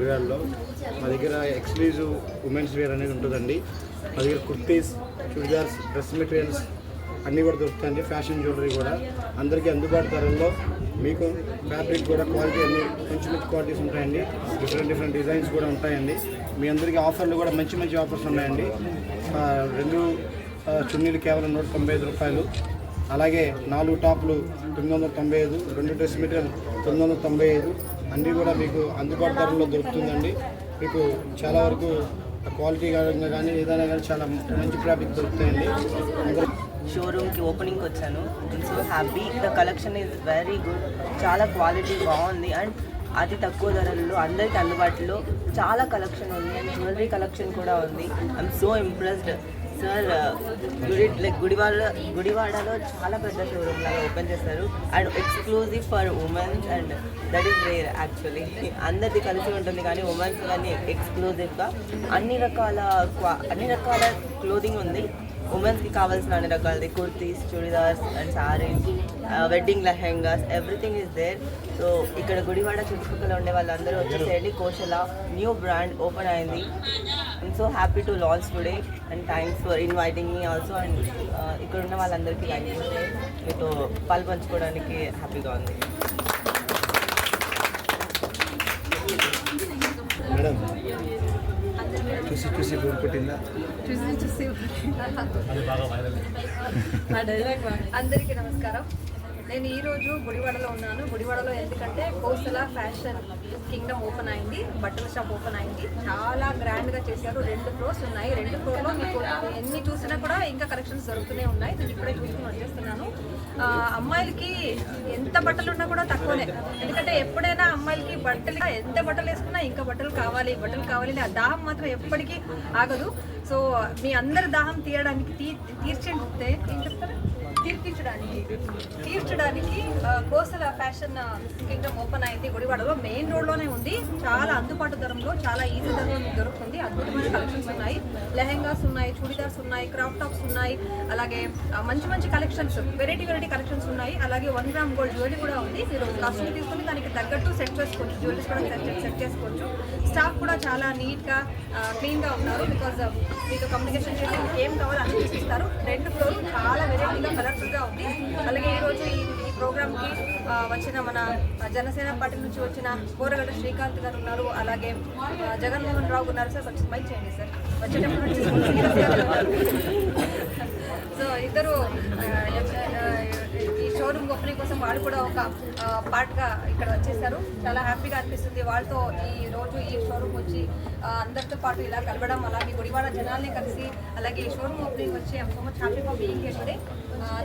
గుడివాడలో. మా దగ్గర ఎక్స్క్లూజివ్ ఉమెన్స్ వేర్ అనేది ఉంటుందండి. మా దగ్గర కుర్తీస్, చుడిదార్స్, డ్రెస్ మెటీరియల్స్ అన్నీ కూడా దొరుకుతాయండి. ఫ్యాషన్ జ్యువెలరీ కూడా అందరికీ అందుబాటు ధరల్లో, మీకు ఫ్యాబ్రిక్ కూడా క్వాలిటీ అన్ని మంచి మంచి క్వాలిటీస్ ఉంటాయండి. డిఫరెంట్ డిజైన్స్ కూడా ఉంటాయండి. మీ అందరికీ ఆఫర్లు కూడా మంచి ఆఫర్స్ ఉన్నాయండి. 2 చున్నీలు కేవలం 195 రూపాయలు, అలాగే 4 టాప్లు 995, 2 డ్రెస్ మెటీరియల్ 995 అన్నీ కూడా మీకు అందుబాటు ధరల్లో దొరుకుతుందండి. మీకు చాలా వరకు క్వాలిటీ కానీ ఏదైనా కానీ చాలా మంచి ఫ్యాబ్రిక్ దొరుకుతాయండి. షోరూమ్కి ఓపెనింగ్కి వచ్చాను. So happy, the collection is very good, చాలా క్వాలిటీ బాగుంది అండ్ అతి తక్కువ ధరల్లో అందరికీ అందుబాటులో చాలా కలెక్షన్ ఉంది అండ్ జ్యువెలరీ కలెక్షన్ కూడా ఉంది. I'm so impressed sir. గుడివాడలో చాలా పెద్ద షోరూమ్ లాగా ఓపెన్ చేశారు and exclusive for women's and that is rare actually. అందరిది కలిసి ఉంటుంది కానీ ఉమెన్స్ కానీ ఎక్స్క్లూజివ్గా అన్ని రకాల క్లోదింగ్ ఉంది. ఉమెన్స్కి కావాల్సిన అన్ని రకాలది kurtis, churidars and saris, wedding lehengas, everything is there. So ఇక్కడ గుడివాడ చుట్టుపక్కల ఉండే వాళ్ళందరూ వచ్చేసేయండి. కోశల న్యూ బ్రాండ్ ఓపెన్ అయింది. I'm so happy to launch today and thanks for inviting me also. And ఇక్కడ ఉన్న వాళ్ళందరికీ థ్యాంక్ యూ. మీతో పాలు పంచుకోవడానికి హ్యాపీగా ఉంది. మేడం చూసి బోర్ కొట్టిందా? చూసి అందరికీ నమస్కారం. నేను ఈరోజు గుడివాడలో ఉన్నాను. గుడివాడలో ఎందుకంటే కోసల ఫ్యాషన్ కింగ్డమ్ ఓపెన్ అయింది, బట్టల షాప్ ఓపెన్ అయింది. చాలా గ్రాండ్గా చేశారు. 2 ఫ్లోర్స్ ఉన్నాయి. 2 ఫ్లోర్లో మీకు ఎన్ని చూసినా కూడా ఇంకా కలెక్షన్స్ దొరుకుతూనే ఉన్నాయి. నేను ఇప్పుడే చూసుకుని వచ్చేస్తున్నాను. అమ్మాయిలకి ఎంత బట్టలు ఉన్నా కూడా తక్కువనే. ఎందుకంటే ఎప్పుడైనా అమ్మాయిలకి ఎంత బట్టలు వేసుకున్నా ఇంకా బట్టలు కావాలి ఆ దాహం మాత్రం ఎప్పటికీ ఆగదు. సో మీ అందరి దాహం తీర్చడానికి కోసల ఫ్యాషన్ కింగ్డమ్ ఓపెన్ అయింది. గుడివాడలో మెయిన్ రోడ్లోనే ఉంది. చాలా అందుబాటు ధరంలో, చాలా ఈజీ ధరలో మీకు దొరుకుతుంది. అద్భుతమైన కలెక్షన్స్ ఉన్నాయి. లెహెంగాస్ ఉన్నాయి, చూడిదార్స్ ఉన్నాయి, క్రాప్ టాప్స్ ఉన్నాయి, అలాగే మంచి కలెక్షన్స్, వెరైటీ కలెక్షన్స్ ఉన్నాయి. అలాగే 1 గ్రామ్ గోల్డ్ జ్యువెలరీ కూడా ఉంది. మీరు కాస్ట్లీ తీసుకుని దానికి తగ్గట్టు సెట్ చేసుకోవచ్చు. జ్యువెలరీస్ కూడా సెట్ చేసుకోవచ్చు. స్టాఫ్ కూడా చాలా నీట్గా క్లీన్గా ఉన్నారు. బికాజ్ మీతో కమ్యూనికేషన్ చేసి ఏం కావాలో అన్ని చూపిస్తారు. 2 ఫ్లోర్ చాలా వెరైటీగా కలర్ఫుల్గా ఉంది. అలాగే ఈరోజు ఈ ప్రోగ్రామ్కి వచ్చిన మన జనసేన పార్టీ నుంచి వచ్చిన కోరగడ్డ శ్రీకాంత్ గారు ఉన్నారు. అలాగే జగన్మోహన్ రావు ఉన్నారు. సార్ కొంచెం మైక్ చేయండి సార్. వచ్చేటప్పుడు సో ఇద్దరు ఈ షోరూమ్ ఓపెనింగ్ కోసం వాళ్ళు కూడా ఒక పార్ట్గా ఇక్కడ వచ్చేసారు. చాలా హ్యాపీగా అనిపిస్తుంది వాళ్ళతో ఈ రోజు ఈ షోరూమ్ వచ్చి అందరితో పాటు ఇలా కలవడం, అలాగే గుడివాడ జనాల్ని కలిసి, అలాగే ఈ షోరూమ్ ఓపెనింగ్ వచ్చి I'm so much happy for being here today.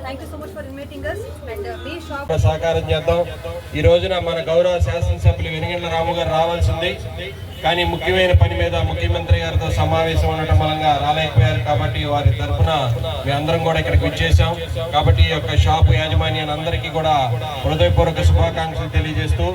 Thank you so much for inviting us and me shop సహకారం చేద్దాం. ఈ రోజున మన గౌరవ శాసనసభ్యులు వెనిగండ్ల రాము గారు రావాల్సింది, కానీ ముఖ్యమైన పని మీద ముఖ్యమంత్రి గారితో సమావేశం ఉండటం మూలంగా రాలేకపోయారు. కాబట్టి వారి తరఫున మీ అందరం కూడా ఇక్కడికి విచ్చేసాం. కాబట్టి ఈ యొక్క షాపు యాజమాన్యాన్ని అందరికీ కూడా హృదయపూర్వక శుభాకాంక్షలు తెలియజేస్తూ